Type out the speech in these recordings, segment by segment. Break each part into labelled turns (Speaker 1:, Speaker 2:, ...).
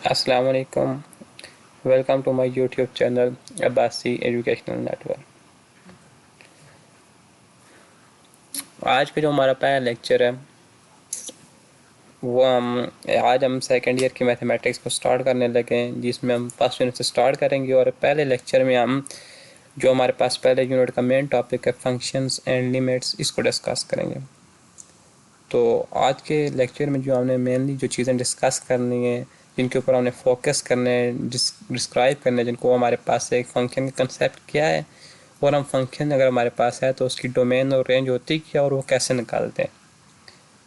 Speaker 1: अस्सलाम वालेकुम। Welcome to my YouTube channel Abbasi educational network. आज का जो हमारा पहला लेक्चर है वो आज हम सेकेंड ईयर की मैथमेटिक्स को स्टार्ट करने लगे हैं, जिसमें हम फर्स्ट यूनिट से स्टार्ट करेंगे। और पहले लेक्चर में हम जो हमारे पास पहले यूनिट का मेन टॉपिक है फंक्शंस एंड लिमिट्स, इसको डिस्कस करेंगे। तो आज के लेक्चर में जो हमने मेनली जो चीज़ें डिस्कस करनी है, जिनके ऊपर हमने फोकस करने हैं, डिस्क्राइब करने हैं, जिनको हमारे पास एक फ़ंक्शन का कंसेप्ट क्या है, और हम फंक्शन अगर हमारे पास है तो उसकी डोमेन और रेंज होती क्या, और वो कैसे निकालते हैं।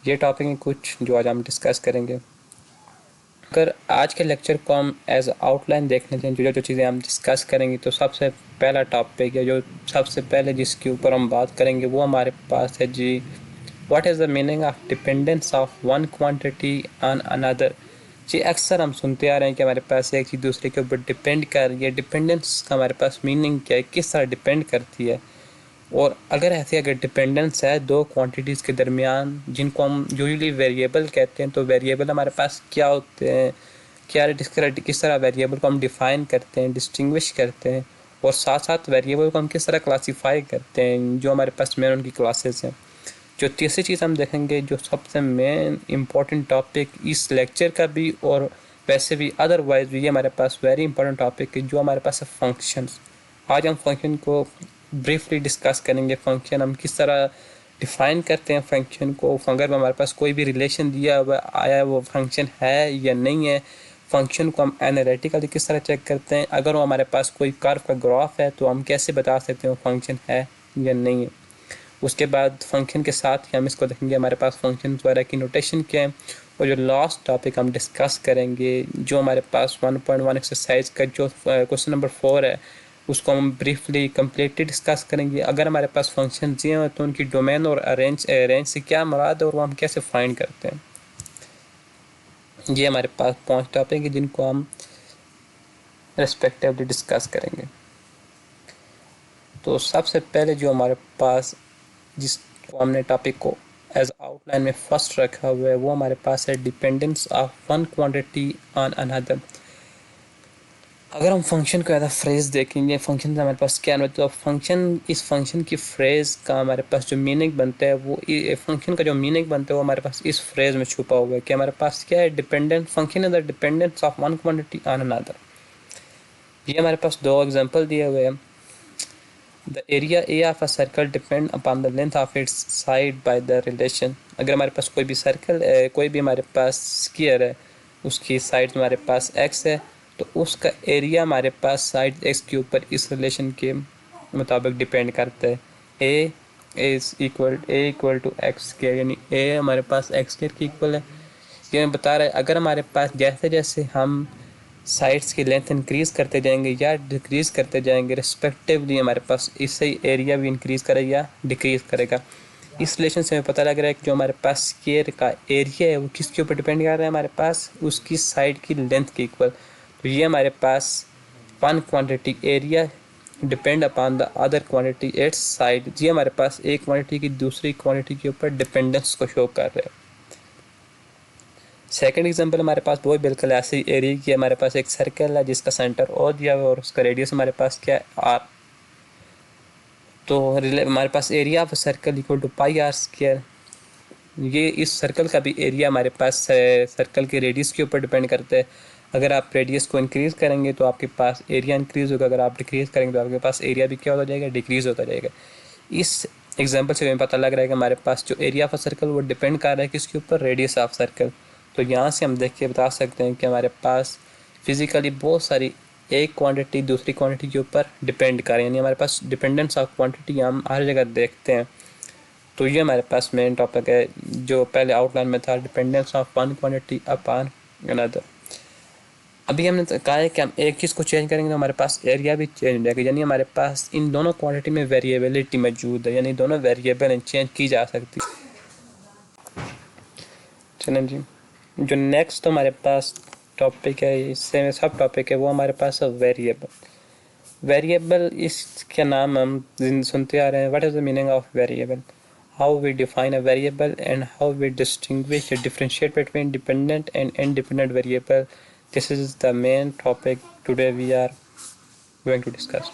Speaker 1: ये टॉपिक है कुछ जो आज हम डिस्कस करेंगे। अगर आज के लेक्चर को हम एज आउटलाइन देखने जाएं, जो जो चीज़ें हम डिस्कस करेंगे, तो सबसे पहला टॉपिक है जो सबसे पहले जिसके ऊपर हम बात करेंगे वो हमारे पास है जी, what is the meaning of dependence of one quantity on another. जी अक्सर हम सुनते आ रहे हैं कि हमारे पास एक चीज़ दूसरे के ऊपर डिपेंड कर रही है। डिपेंडेंस का हमारे पास मीनिंग क्या है, किस तरह डिपेंड करती है, और अगर डिपेंडेंस है दो क्वांटिटीज़ के दरमियान जिनको हम यूजुअली वेरिएबल कहते हैं, तो वेरिएबल हमारे पास क्या होते हैं, क्या किस तरह वेरिएबल को हम डिफ़ाइन करते हैं, डिस्टिंग्विश करते हैं, और साथ साथ वेरिएबल को हम किस तरह क्लासीफाई करते हैं, जो हमारे पास मेन उनकी क्लासेस हैं। जो तीसरी चीज़ हम देखेंगे, जो सबसे मेन इम्पॉर्टेंट टॉपिक इस लेक्चर का भी और वैसे भी अदरवाइज भी, ये हमारे पास वेरी इंपॉर्टेंट टॉपिक है जो हमारे पास है फंक्शंस। आज हम फंक्शन को ब्रीफली डिस्कस करेंगे। फंक्शन हम किस तरह डिफ़ाइन करते हैं फंक्शन को, अगर हमारे पास कोई भी रिलेशन दिया हुआ आया वो फंक्शन है या नहीं है। फंक्शन को हम एनालिटिकली किस तरह चेक करते हैं, अगर वो हमारे पास कोई कर्व का ग्राफ है तो हम कैसे बता सकते हैं वो फंक्शन है या नहीं है। उसके बाद फंक्शन के साथ ही हम इसको देखेंगे हमारे पास फंक्शन वगैरह की नोटेशन क्या है। और जो लास्ट टॉपिक हम डिस्कस करेंगे, जो हमारे पास 1.1 एक्सरसाइज का जो क्वेश्चन नंबर 4 है, उसको हम ब्रीफली कम्प्लीटली डिस्कस करेंगे। अगर हमारे पास फंक्शन दिए हैं तो उनकी डोमेन और रेंज से क्या मुराद है, और वो हम कैसे फाइंड करते हैं। ये हमारे पास 5 टॉपिक है जिनको हम रेस्पेक्टिवली डिस्कस करेंगे। तो सबसे पहले जो हमारे पास जिसको हमने टॉपिक को एज आउटलाइन में फर्स्ट रखा हुआ है, वो हमारे पास है dependence of one quantity on another. अगर हम फंक्शन को एज अ फ्रेज देखेंगे, फंक्शन से हमारे पास क्या है, तो फंक्शन, इस फंक्शन की फ्रेज का हमारे पास जो मीनिंग बनता है, वो फंक्शन का जो मीनिंग बनता है वो हमारे पास इस फ्रेज में छुपा हुआ है कि हमारे पास क्या है, dependent function is the dependence of one quantity on another. ये हमारे पास दो एग्जांपल दिए हुए हैं। The area A of a circle depend upon the length of its side by the relation। अगर हमारे पास कोई भी सर्कल कोई भी हमारे पास स्क्वायर है, उसकी साइड हमारे पास x है, तो उसका एरिया हमारे पास साइड x के ऊपर इस रिलेशन के मुताबिक डिपेंड करता है। A equal to x square, यानी A हमारे पास x स्क्वायर के इक्वल है। ये बता रहा है अगर हमारे पास जैसे जैसे हम साइड्स की लेंथ इंक्रीज़ करते जाएंगे या डिक्रीज़ करते जाएंगे रिस्पेक्टिवली, हमारे पास इससे एरिया भी इंक्रीज़ करेगा या डिक्रीज़ करेगा। इस रिलेशन से हमें पता लग रहा है कि जो हमारे पास स्क्वायर का एरिया है वो किसके ऊपर डिपेंड कर रहा है, हमारे पास उसकी साइड की लेंथ के इक्वल। तो ये हमारे पास one quantity area depend upon the other quantity its side, ये हमारे पास एक क्वांटिटी की दूसरी क्वांटिटी के ऊपर डिपेंडेंस को शो कर रहे हैं। सेकंड एग्जांपल हमारे पास वो बिल्कुल ऐसी एरिया की, हमारे पास एक सर्कल है जिसका सेंटर ओ दिया हुआ और उसका रेडियस हमारे पास क्या है, आर। तो हमारे पास area of circle equal to pi r square. ये इस सर्कल का भी एरिया हमारे पास सर्कल के रेडियस के ऊपर डिपेंड करता है। अगर आप रेडियस को इंक्रीज़ करेंगे तो आपके पास एरिया इंक्रीज़ होगा, अगर आप डिक्रीज़ करेंगे तो आपके पास एरिया भी क्या होता जाएगा, डिक्रीज़ होता जाएगा। इस एग्जाम्पल से हमें पता लग रहा है कि हमारे पास जो एरिया ऑफ सर्कल वो डिपेंड कर रहा है किसके ऊपर, रेडियस ऑफ सर्कल। तो यहाँ से हम देख के बता सकते हैं कि हमारे पास फिज़िकली बहुत सारी एक क्वांटिटी दूसरी क्वांटिटी के ऊपर डिपेंड कर रही है, यानी हमारे पास डिपेंडेंस ऑफ क्वांटिटी हम हर जगह देखते हैं। तो ये हमारे पास मेन टॉपिक है जो पहले आउटलाइन में था, dependence of one quantity upon another. अभी हमने तो कहा है कि हम एक चीज़ को चेंज करेंगे तो हमारे पास एरिया भी चेंज हो जाएगा, यानी हमारे पास इन दोनों क्वांटिटी में वेरिएबिलिटी मौजूद है, यानी दोनों वेरिएबल चेंज की जा सकती है। चलें जी, जो नेक्स्ट हमारे पास टॉपिक है, इससे सब टॉपिक है, वो हमारे पास है वेरिएबल। वेरिएबल इसका नाम हम सुनते आ रहे हैं, what is the meaning of variable, how we define a variable and how we distinguish differentiate between dependent and independent variable. This is the main topic today we are going to discuss.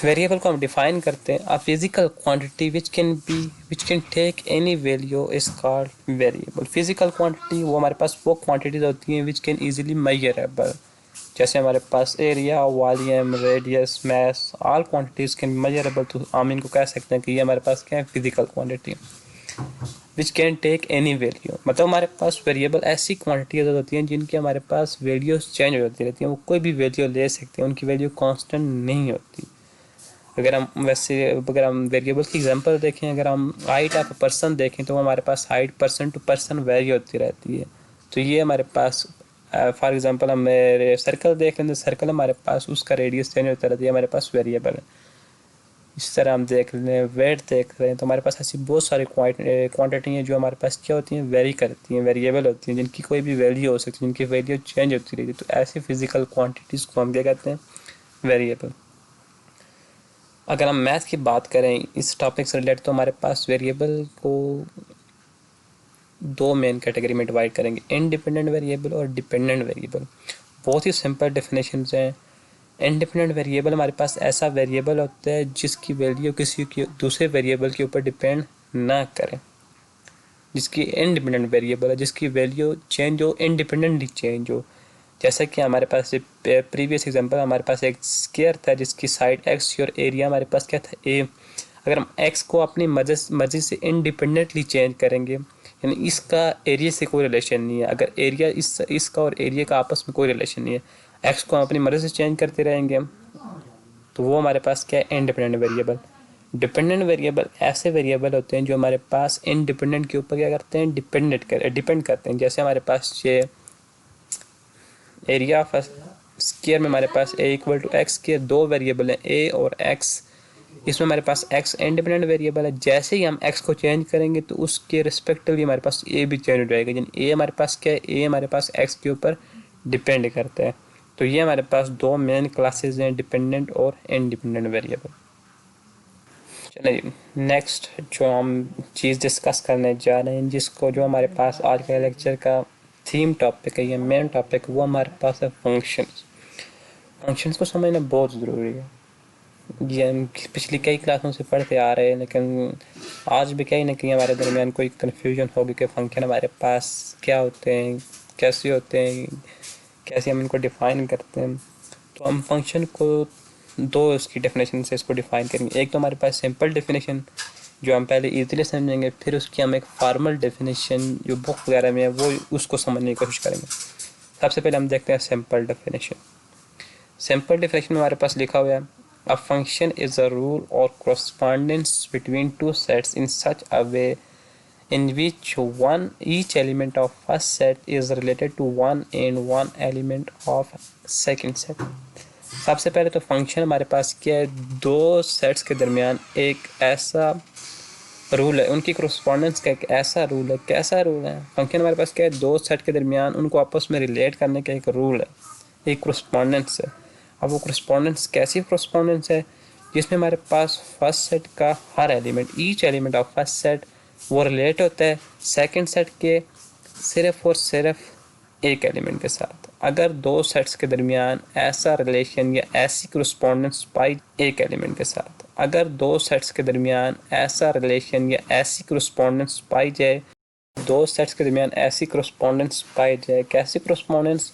Speaker 1: Variable को हम define करते हैं a physical quantity which can take any value is called variable. Physical quantity वो हमारे पास वो quantities होती हैं which can easily measurable. जैसे हमारे पास area, volume, radius, mass, all quantities can measurable. तो हम इनको कह सकते हैं कि ये हमारे पास क्या है, physical quantity which can take any value. मतलब हमारे पास वेरिएबल ऐसी क्वांटिटीज होती हैं जिनकी हमारे पास वैल्यूज चेंज होती रहती हैं. वो कोई भी वैल्यू ले सकते हैं, उनकी वैल्यू कांस्टेंट नहीं होती. अगर हम वेरिएबल की एग्जांपल देखें, अगर हम हाइट ऑफ पर्सन देखें तो हमारे पास height person to person vary होती रहती है. तो ये हमारे पास फॉर एग्जांपल हम मेरे सर्कल देख लें तो सर्कल हमारे पास उसका रेडियस चेंज होता रहता है, हमारे पास वेरिएबल है. इस तरह हम देख लें, वेट देख रहे हैं तो हमारे पास ऐसी बहुत सारी क्वांटिटी हैं जो हमारे पास क्या होती हैं, वेरी करती हैं, वेरिएबल होती हैं, जिनकी कोई भी वैल्यू हो सकती है, जिनकी वैल्यू चेंज होती रहती है. तो ऐसी फिजिकल क्वांटिटीज़ को हम क्या कहते हैं, वेरिएबल. अगर हम मैथ की बात करें इस टॉपिक से रिलेटेड तो हमारे पास वेरिएबल को दो मेन कैटेगरी में डिवाइड करेंगे, इंडिपेंडेंट वेरिएबल और डिपेंडेंट वेरिएबल. बहुत ही सिंपल डेफिनेशन हैं. इंडिपेंडेंट वेरिएबल हमारे पास ऐसा वेरिएबल होता है जिसकी वैल्यू किसी की दूसरे वेरिएबल के ऊपर डिपेंड ना करें. जिसकी इंडिपेंडेंट वेरिएबल है, जिसकी वैल्यू चेंज हो, इंडिपेंडेंटली चेंज हो. जैसा कि हमारे पास प्रीवियस एग्जांपल, हमारे पास एक स्क्वायर था जिसकी साइड एक्स और एरिया हमारे पास क्या था, ए. अगर हम एक्स को अपनी मर्जी से इंडिपेंडेंटली चेंज करेंगे, यानी इसका एरिया से कोई रिलेशन नहीं है, अगर एरिया इसका और एरिया का आपस में कोई रिलेशन नहीं है, एक्स को हम अपनी मर्जी से चेंज करते रहेंगे, तो वो हमारे पास क्या है, इंडिपेंडेंट वेरिएबल. डिपेंडेंट वेरिएबल ऐसे वेरिएबल होते हैं जो हमारे पास इंडिपेंडेंट के ऊपर क्या करते हैं, डिपेंड करते हैं. जैसे हमारे पास ये एरिया ऑफ स्क्वायर में हमारे पास ए इक्वल टू एक्स के दो वेरिएबल हैं, ए और एक्स. इसमें हमारे पास एक्स इंडिपेंडेंट वेरिएबल है. जैसे ही हम एक्स को चेंज करेंगे तो उसके रिस्पेक्टिवली हमारे पास ए भी चेंज हो जाएगा. यानी ए हमारे पास क्या है, ए हमारे पास एक्स के ऊपर डिपेंड करता है. तो ये हमारे पास दो मेन क्लासेज हैं, डिपेंडेंट और इंडिपेंडेंट वेरिएबल. चलिए नेक्स्ट जो हम चीज़ डिस्कस करने जा रहे हैं, जिसको जो हमारे पास आज का लेक्चर का थीम टॉपिक है, ये मेन टॉपिक, वो हमारे पास है फंक्शंस. फंक्शंस को समझना बहुत ज़रूरी है. ये हम पिछली कई क्लासों से पढ़ते आ रहे हैं, लेकिन आज भी कहीं ना कहीं हमारे दरमियान कोई कन्फ्यूजन होगी कि फंक्शन हमारे पास क्या होते हैं, कैसे होते हैं, कैसे हम इनको डिफ़ाइन करते हैं. तो हम फंक्शन को दो उसकी डेफिनेशन से इसको डिफ़ाइन करेंगे. एक तो हमारे पास सिंपल डेफिनेशन जो हम पहले ईजीली समझेंगे, फिर उसकी हम एक फॉर्मल डेफिनेशन जो बुक वगैरह में है वो उसको समझने की कोशिश करेंगे. सबसे पहले हम देखते हैं सिंपल डेफिनेशन. सिंपल डेफिनेशन में हमारे पास लिखा हुआ है, a function is a rule or correspondence between two sets in such a way in which each element of first set is related to one element of second set. सबसे पहले तो function हमारे पास क्या है, दो सेट्स के दरमियान एक ऐसा रूल है, उनकी करस्पॉन्डेंस का एक ऐसा रूल है. कैसा रूल है, फंक्शन हमारे पास क्या है, दो सेट के दरमियान उनको आपस में रिलेट करने का एक रूल है, एक करस्पॉन्डेंस है. अब वो करस्पॉन्डेंस कैसी करस्पॉन्डेंस है, जिसमें हमारे पास फर्स्ट सेट का हर element, each element of first set वो रिलेट होता है सेकंड सेट के सिर्फ और सिर्फ एक एलिमेंट के साथ. अगर दो सेट्स के दरमियान ऐसा रिलेशन या ऐसी करस्पॉन्डेंस पाई एक एलिमेंट के साथ, अगर दो सेट्स के दरमियान ऐसा रिलेशन या ऐसी करस्पॉन्डेंस पाई जाए, दो सेट्स के दरमियान ऐसी करस्पॉन्डेंस पाई जाए, कैसी करस्पॉन्डेंस,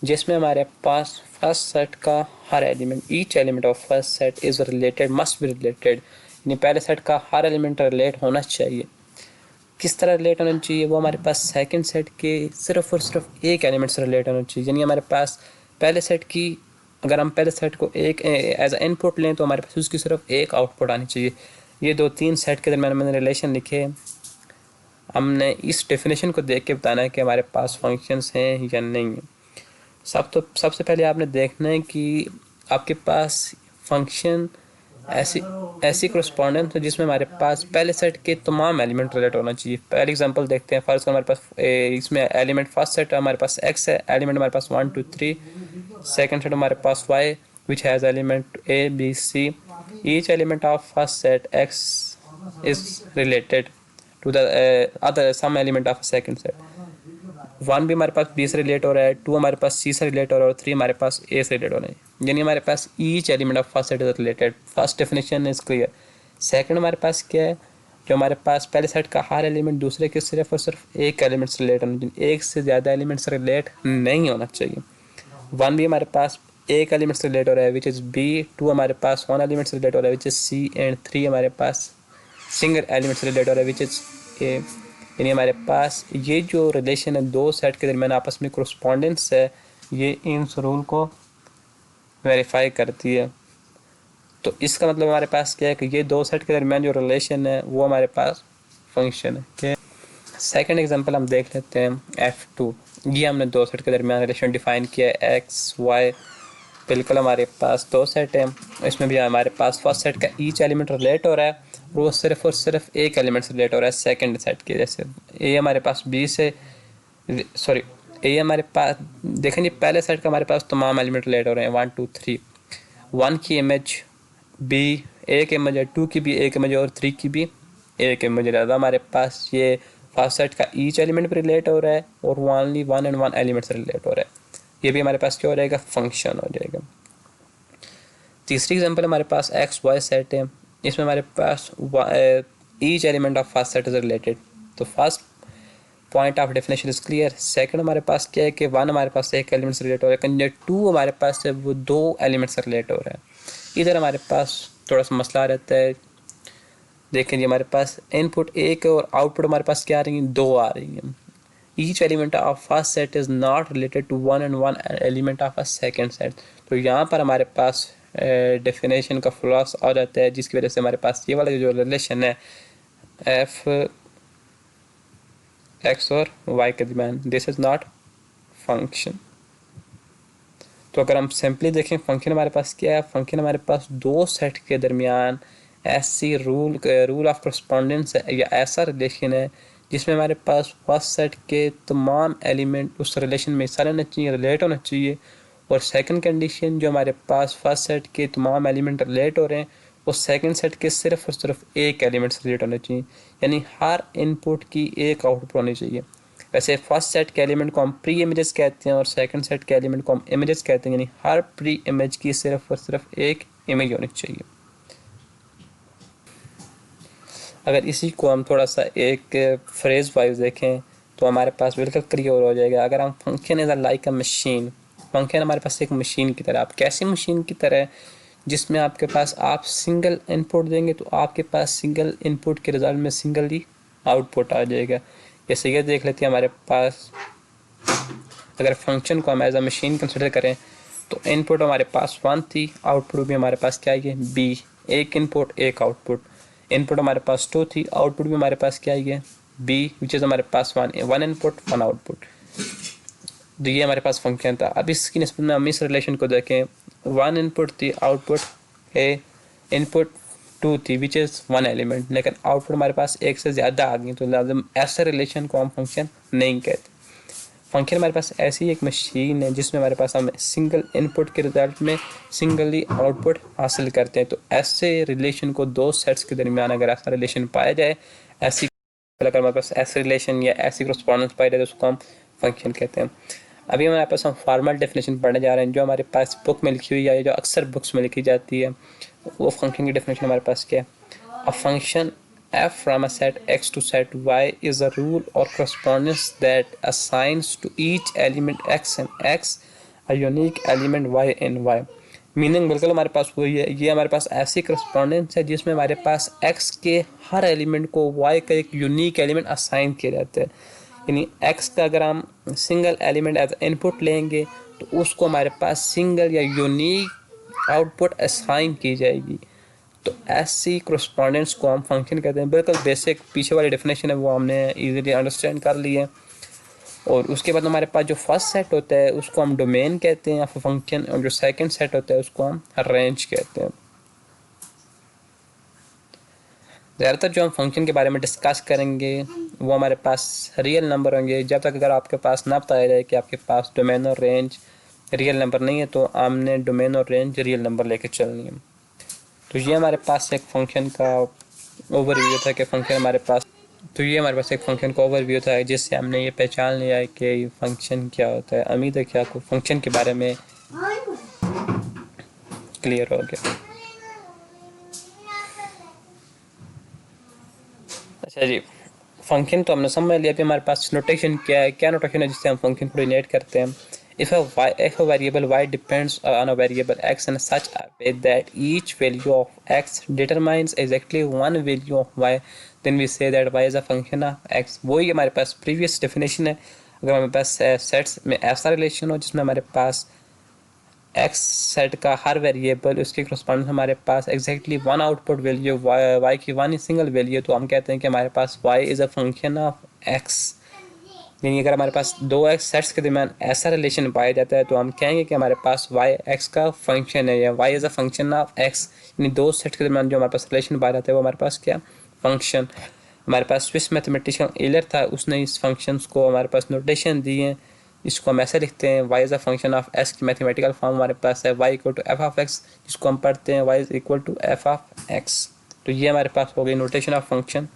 Speaker 1: जिसमें हमारे पास फर्स्ट सेट का हर element, each element of first set is related, must be related. यानी पहले सेट का हर एलिमेंट रिलेट होना चाहिए. किस तरह रिलेट होना चाहिए, वो हमारे पास सेकंड सेट के सिर्फ और सिर्फ एक एलिमेंट से रिलेट होना चाहिए. यानी हमारे पास पहले सेट की, अगर हम पहले सेट को एक एज अ इनपुट लें तो हमारे पास उसकी सिर्फ एक आउटपुट आनी चाहिए. ये दो तीन सेट के दरमियान मैंने रिलेशन लिखे. हमने इस डेफिनेशन को देख के बताना है कि हमारे पास फंक्शंस हैं या नहीं है. सबसे पहले आपने देखना है कि आपके पास फंक्शन ऐसी करस्पॉन्डेंस है जिसमें हमारे पास पहले सेट के तमाम एलिमेंट रिलेट होना चाहिए. पहले एग्जांपल देखते हैं. फर्स्ट हमारे पास इसमें एलिमेंट फर्स्ट सेट हमारे पास एक्स है, एलिमेंट हमारे पास 1 2 3. सेकंड सेट हमारे पास y which has element a b c. Each element of first set x is related to the other some element of a second set. 1 भी हमारे पास B से relate हो रहा है, 2 हमारे पास सी से रिलेट हो रहा है और 3 हमारे पास ए से रिलेट हो रहा है। यानी हमारे पास each element of first set is related. First definition is clear. Second हमारे पास क्या है, जो हमारे पास पहले सेट का हर एलिमेंट दूसरे के सिर्फ और सिर्फ एक एलिमेंट से रिलेट होना चाहिए, एक से ज़्यादा एलिमेंट से रिलेट नहीं होना चाहिए। 1 भी हमारे पास एक एलिमेंट से रिलेट हो रहा है विच इज़ बी, 2 हमारे पास 1 एलिमेंट से रिलेट हो रहा है विच इज़ सी, एंड 3 हमारे पास सिंगल एलिमेंट से रिलेट हो रहा है विच इज़ ए। यानी हमारे पास ये जो रिलेशन है दो सेट के दरमियान आपस में कोरस्पॉन्डेंस है, ये इन रूल को वेरीफाई करती है। तो इसका मतलब हमारे पास क्या है कि ये दो सेट के दरमियान जो रिलेशन है वो हमारे पास फंक्शन है। क्या सेकेंड एग्जांपल हम देख लेते हैं F2। ये हमने दो सेट के दरमियान रिलेशन डिफाइन किया है एक्स वाई। बिल्कुल हमारे पास दो सेट है, इसमें भी हमारे पास फर्स्ट सेट का ईच एलिमेंट रिलेट हो रहा है, वो सिर्फ और सिर्फ एक एलिमेंट से रिलेट हो रहा है सेकंड सेट के। जैसे ए हमारे पास बी से सॉरी ए हमारे पास देखें जी पहले सेट का हमारे पास तमाम एलिमेंट रिलेट हो रहे हैं 1 2 3। 1 की इमेज बी एक इमेज है, 2 की भी एक इमेज है और 3 की भी एक इमेज है। हमारे पास ये फर्स्ट सेट का ईच एलिमेंट भी रिलेट हो रहा है और ओनली 1 एंड 1 एलिमेंट से रिलेट हो रहा है। ये भी हमारे पास क्या हो जाएगा, फंक्शन हो जाएगा। तीसरी एग्जांपल हमारे पास एक्स वाई सेट है, इसमें हमारे पास each element of first set is related. तो first point of definition is clear. Second हमारे पास क्या है कि 1 हमारे पास एक एलिमेंट से रिलेट हो रहा है, लेकिन 2 हमारे पास है वो दो एलिमेंट से रिलेट हो रहा है। इधर हमारे पास थोड़ा सा मसला रहता है। देखें जी हमारे पास इनपुट एक और आउटपुट हमारे पास क्या आ रही हैं, दो आ रही हैं। Each element of first set is not related to one and one element of a second set. तो यहाँ पर हमारे पास डेफिनेशन का फ्लॉस आ जाता है, जिसकी वजह से हमारे पास ये वाला जो रिलेशन है एफ एक्स और वाई के दरमियान, दिस इज़ नॉट फंक्शन। तो अगर हम सिंपली देखें फंक्शन हमारे पास क्या है, फंक्शन हमारे पास दो सेट के दरमियान ऐसी रूल ऑफ करस्पॉन्डेंस है या ऐसा रिलेशन है जिसमें हमारे पास फर्स्ट सेट के तमाम एलिमेंट उस रिलेशन में हिस्सा लेना चाहिए, रिलेट होना चाहिए। और सेकंड कंडीशन जो हमारे पास फर्स्ट सेट के तमाम एलिमेंट रिलेट हो रहे हैं वो सेकंड सेट के सिर्फ और सिर्फ एक एलिमेंट से रिलेट होना चाहिए, यानी हर इनपुट की एक आउटपुट होनी चाहिए। वैसे फर्स्ट सेट के एलिमेंट को हम प्री इमेजेस कहते हैं और सेकंड सेट के एलिमेंट को हम इमेजेस कहते हैं, यानी हर प्री इमेज की सिर्फ और सिर्फ एक इमेज होनी चाहिए। अगर इसी को हम थोड़ा सा एक फ्रेज वाइज देखें तो हमारे पास बिल्कुल क्लियर हो जाएगा। अगर हम function is like a machine, function हमारे पास एक मशीन की तरह, आप कैसी मशीन की तरह जिसमें आपके पास आप सिंगल इनपुट देंगे तो आपके पास सिंगल इनपुट के रिजल्ट में सिंगल ही आउटपुट आ जाएगा। जैसे ये देख लेते हैं हमारे पास अगर फंक्शन को हम एज अ मशीन कंसिडर करें तो इनपुट हमारे पास 1 थी, आउटपुट भी हमारे पास क्या है, बी, एक इनपुट एक आउटपुट। इनपुट हमारे पास 2 थी, आउटपुट भी हमारे पास क्या है, बी, विच इज़ हमारे पास 1 इनपुट 1 आउटपुट। तो ये हमारे पास फंक्शन था। अब इसकी निस्बत में हम इस रिलेशन को देखें, 1 इनपुट थी, आउटपुट ए, इनपुट 2 थी विच इज़ 1 एलिमेंट, लेकिन आउटपुट हमारे पास एक से ज़्यादा आ गई, तो लाजम ऐसे रिलेशन को हम फंक्शन नहीं कहते। फंक्शन हमारे पास ऐसी एक मशीन है जिसमें हमारे पास हम सिंगल इनपुट के रिजल्ट में सिंगली आउटपुट हासिल करते हैं। तो ऐसे रिलेशन को दो सेट्स के दरमियान अगर ऐसा रिलेशन पाया जाए, ऐसी अगर हमारे पास ऐसे रिलेशन या ऐसी करस्पॉन्डेंस पाई जाए तो उसको हम फंक्शन कहते हैं। अभी हमारे पास हम फॉर्मल डेफिनेशन पढ़ने जा रहे हैं जो हमारे पास बुक में लिखी हुई है, जो अक्सर बुक्स में लिखी जाती है। वो फंक्शन की डेफिनेशन हमारे पास क्या है, a function f from a set x to set y is a rule or correspondence that assigns to each element x and x a unique element y in y। Meaning बिल्कुल हमारे पास वही है, ये हमारे पास ऐसी करस्पॉन्डेंस है जिसमें हमारे पास x के हर एलिमेंट को y का एक यूनिक एलिमेंट असाइन किया जाता है। यानी x का अगर हम सिंगल एलिमेंट एज इनपुट लेंगे तो उसको हमारे पास सिंगल या यूनिक आउटपुट असाइन की जाएगी। तो ऐसी करस्पॉन्डेंस को हम फंक्शन कहते हैं। बिल्कुल बेसिक पीछे वाली डेफिनेशन है वो हमने इजीली अंडरस्टैंड कर ली है। और उसके बाद हमारे पास जो फर्स्ट सेट होता है उसको हम डोमेन कहते हैं फंक्शन, और जो सेकंड सेट होता है उसको हम रेंज कहते हैं। ज़्यादातर जो हम फंक्शन के बारे में डिस्कस करेंगे वो हमारे पास रियल नंबर होंगे। जब तक अगर आपके पास ना बताया जाए कि आपके पास डोमेन और रेंज रियल नंबर नहीं है तो हमने डोमेन और रेंज रियल नंबर लेके चलनी है। तो ये हमारे पास एक फंक्शन का ओवरव्यू था कि फंक्शन हमारे पास तो ये हमारे पास एक फंक्शन का ओवरव्यू था जिससे हमने ये पहचान लिया है कि फंक्शन क्या होता है। उम्मीद है कि आपको फंक्शन के बारे में क्लियर हो गया। अच्छा जी, फंक्शन तो हमने समझ लिया। अभी हमारे पास नोटेशन क्या है, क्या नोटेशन है जिससे हम फंक्शन को डिनोट करते हैं। if a variable y depends on a variable x in such a way that each value of x determines exactly one value of y, then we say that y is a function of x। वही हमारे पास previous definition है। अगर हमारे पास sets में ऐसा relation हो जिसमें हमारे पास एक्स सेट का हर वेरिएबल उसके करस्पॉन्डिंग हमारे पास exactly one output value y की वन सिंगल वैल्यू, तो हम कहते हैं कि हमारे पास y is a function of x. यानी अगर हमारे पास दो एक्स सेट्स के दरमियान ऐसा रिलेशन पाया जाता है तो हम कहेंगे कि हमारे पास वाई एक्स का फंक्शन है या y is a function of x. यानी दो सेट्स के दरमियान जो हमारे पास रिलेशन पाया जाता है वो हमारे पास क्या फंक्शन। हमारे पास स्विस मैथमेटिशियन एलर था, उसने इस फंक्शंस को हमारे पास नोटेशन दी है। इसको हम ऐसे लिखते हैं y is a function of s की मैथमेटिकल फॉर्म हमारे पास है y equal to f of x, जिसको हम पढ़ते हैं y is equal to f of x. तो ये हमारे पास हो गई नोटेशन ऑफ फंक्शन।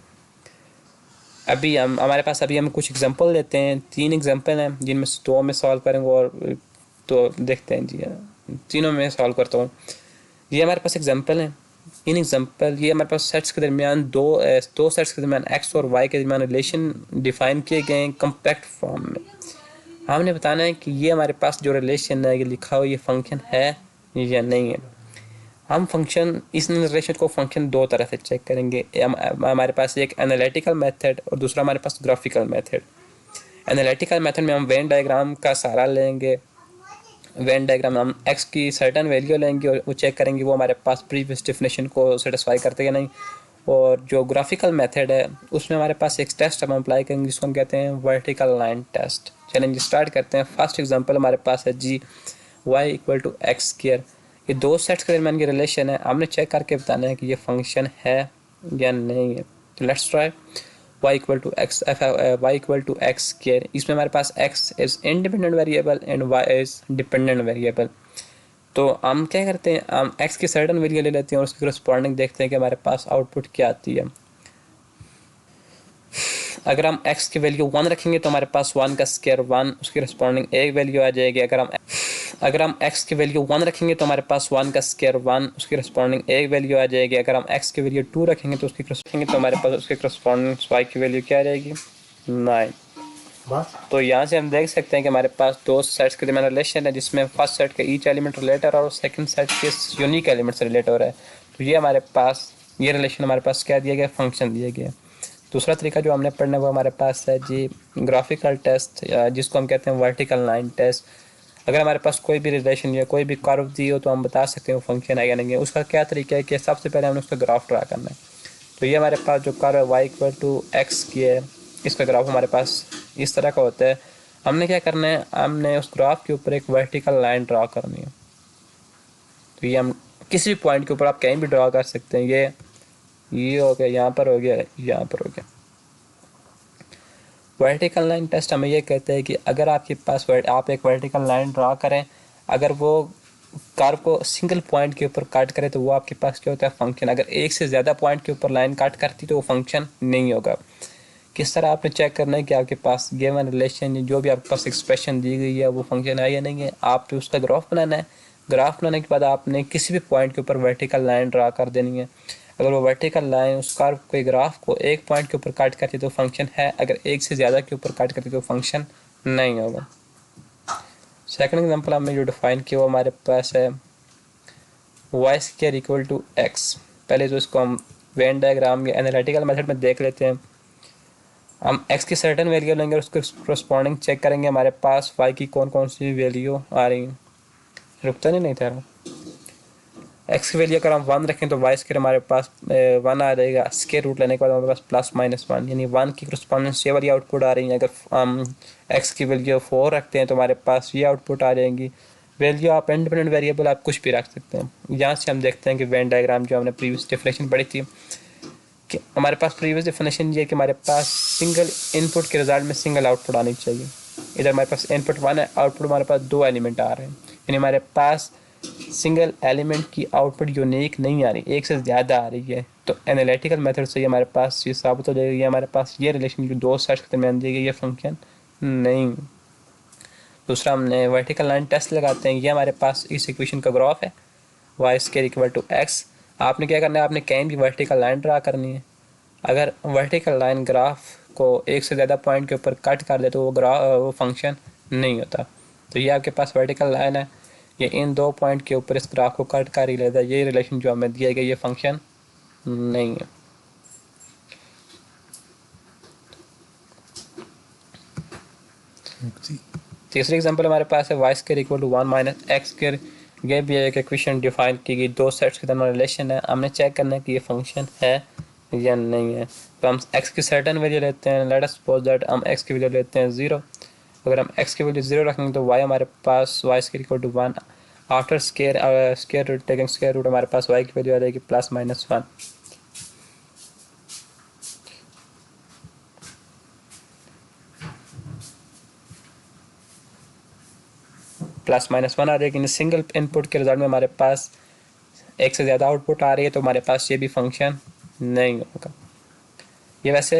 Speaker 1: अभी हम कुछ एग्जांपल लेते हैं। 3 एग्जांपल हैं जिनमें से 2 में सॉल्व करेंगे और तो देखते हैं जी, तीनों में सॉल्व करता हूँ। ये हमारे पास एग्जांपल हैं। इन एग्जांपल ये हमारे पास सेट्स के दरमियान दो सेट्स के दरमियान एक्स और वाई के दरमियान रिलेशन डिफाइन किए गए हैं कम्पैक्ट फॉर्म में। हमने बताना है कि ये हमारे पास जो रिलेशन है ये लिखा हो ये फंक्शन है या नहीं है। हम फंक्शन इस रिलेशन को फंक्शन दो तरह से चेक करेंगे। हमारे पास एक एनालिटिकल मेथड और दूसरा हमारे पास ग्राफिकल मेथड। एनालिटिकल मेथड में हम वेन डायग्राम का सहारा लेंगे। वेन डायग्राम में हम एक्स की सर्टन वैल्यू लेंगे और वो चेक करेंगे वो हमारे पास प्रीवियस डेफिनेशन को सेटिस्फाई करते हैं या नहीं। और जो ग्राफिकल मेथड है उसमें हमारे पास एक टेस्ट हम अप्लाई करेंगे जिसको हम कहते हैं वर्टिकल लाइन टेस्ट। चलेंगे स्टार्ट करते हैं। फर्स्ट एग्जांपल हमारे पास है जी y equal to x square. ये दो सेट्स के दरमियान की रिलेशन है, हमने चेक करके बताना है कि ये फंक्शन है या नहीं है। तो let's try y equal to x square. इसमें हमारे पास x is independent variable and y is dependent variable. तो हम क्या करते हैं, हम x की सर्टन वैल्यू ले लेते हैं और उसकी करस्पॉन्डिंग देखते हैं कि हमारे पास आउटपुट क्या आती है। अगर हम x की वैल्यू 1 रखेंगे तो हमारे पास 1 का स्क्वायर 1, उसकी करस्पॉन्डिंग एक वैल्यू आ जाएगी। अगर हम x की वैल्यू 1 रखेंगे तो हमारे पास 1 का स्क्वायर 1, उसकी करस्पॉन्डिंग एक वैल्यू आ जाएगी। अगर हम x की वैल्यू 2 रखेंगे तो हमारे पास उसके करस्पॉन्डिंग y की वैल्यू क्या आ जाएगी 9। तो यहाँ से हम देख सकते हैं कि हमारे पास दो सेट्स के दरमियान रिलेशन है जिसमें फर्स्ट सेट का ईच एलिमेंट रिलेट हो रहा है और सेकंड सेट के यूनिक एलिमेंट से रिलेट हो रहा है। तो ये हमारे पास ये रिलेशन हमारे पास क्या दिया गया, फंक्शन दिया गया। दूसरा तरीका जो हमने पढ़ना है वो हमारे पास है जी ग्राफिकल टेस्ट, जिसको हम कहते हैं वर्टिकल लाइन टेस्ट। अगर हमारे पास कोई भी रिलेशन या कोई भी कर्व दी हो तो हम बता सकते हैं वो फंक्शन है या नहीं है। उसका क्या तरीका है कि सबसे पहले हमने उसका ग्राफ ड्रा करना है। तो ये हमारे पास जो कर्व है वाई इक्वल टू एक्स की है, इसका ग्राफ हमारे पास इस तरह का होता है। हमने क्या करना है, हमने उस ग्राफ के ऊपर एक वर्टिकल लाइन ड्रा करनी है। तो ये हम किसी भी पॉइंट के ऊपर आप कहीं भी ड्रा कर सकते हैं। ये हो गया, यहाँ पर हो गया, यहाँ पर हो गया। वर्टिकल लाइन टेस्ट हमें ये कहते हैं कि अगर आपके पास आप एक वर्टिकल लाइन ड्रा करें, अगर वो कर्व को सिंगल पॉइंट के ऊपर कट करे तो वो आपके पास क्या होता है, फंक्शन। अगर एक से ज़्यादा पॉइंट के ऊपर लाइन कट करती तो वो फंक्शन नहीं होगा। किस तरह आपने चेक करना है कि आपके पास गिवन रिलेशन जो भी आपके पास एक्सप्रेशन दी गई है वो फंक्शन है या नहीं है। आपने उसका ग्राफ बनाना है। ग्राफ बनाने के बाद आपने किसी भी पॉइंट के ऊपर वर्टिकल लाइन ड्रा कर देनी है। अगर वो वर्टिकल लाइन उस कर्व के ग्राफ को एक पॉइंट के ऊपर कट करती तो फंक्शन है, अगर एक से ज़्यादा के ऊपर कट करती तो फंक्शन नहीं होगा। सेकंड एग्जांपल हमने जो डिफाइन किया वो हमारे पास है y square equal to x. पहले तो इसको हम वेन डायग्राम या एनालिटिकल मेथड में देख लेते हैं। हम x की सर्टन वैल्यू लेंगे और उसके करस्पॉन्डिंग चेक करेंगे हमारे पास y की कौन कौन सी वैल्यू आ रही है। रुकता नहीं था x की वैल्यू अगर हम 1 रखें तो y स्क्वायर हमारे पास 1 आ जाएगा। स्क्वायर रूट लेने के बाद हमारे पास प्लस माइनस 1, यानी 1 की करस्पॉन्डिंग ये वाली आउटपुट आ रही है। अगर हम x की वैल्यू 4 रखते हैं तो हमारे पास ये आउटपुट आ जाएंगी। वैल्यू आप इंडिपेंडेंट वेरिएबल आप कुछ भी रख सकते हैं। यहाँ से हम देखते हैं कि वेन डायग्राम जो हमने प्रीवियस डेफिनेशन पढ़ी थी कि हमारे पास प्रीवियस डेफिनेशन ये है कि हमारे पास सिंगल इनपुट के रिजल्ट में सिंगल आउटपुट आनी चाहिए। इधर हमारे पास इनपुट 1 है, आउटपुट हमारे पास 2 एलिमेंट आ रहे हैं, यानी हमारे पास सिंगल एलिमेंट की आउटपुट यूनिक नहीं आ रही, एक से ज़्यादा आ रही है। तो एनालिटिकल मेथड से ये हमारे पास ये साबित हो जाएगा, ये हमारे पास ये रिलेशन जो दो सेट्स के दरमियान दी गई ये फंक्शन नहीं। दूसरा हमने वर्टिकल लाइन टेस्ट लगाते हैं, ये हमारे पास इस इक्वेशन का ग्राफ है y square equal to x. आपने क्या करना है, आपने कहीं भी वर्टिकल लाइन ड्रा करनी है। अगर वर्टिकल लाइन ग्राफ को एक से ज़्यादा पॉइंट के ऊपर कट कर दे तो वो फंक्शन नहीं होता। तो ये आपके पास वर्टिकल लाइन है, ये इन दो पॉइंट के ऊपर इस ग्राफ को कट कर ही लेता है, ये रिलेशन जो हमें दिया गया ये फंक्शन नहीं है। तीसरी एग्जांपल हमारे पास है y square equal to 1 minus x square. ये भी एक इक्वेशन डिफाइन की गई, दो सेट्स के दरमियान रिलेशन है, हमने चेक करना है कि ये फंक्शन है या नहीं है। तो हम x की सर्टेन वैल्यू लेते हैं, लेट अस सपोज दैट हम x की वैल्यू लेते हैं 0। अगर हम x की वैल्यू 0 रखेंगे तो y हमारे पास y square equal to 1 after square root taking square root हमारे पास y की वैल्यू आ जाएगी +-1। +-1 आ जाएगी। इन सिंगल इनपुट के रिजल्ट में हमारे पास एक से ज़्यादा आउटपुट आ रही है तो हमारे पास ये भी फंक्शन नहीं होगा। ये वैसे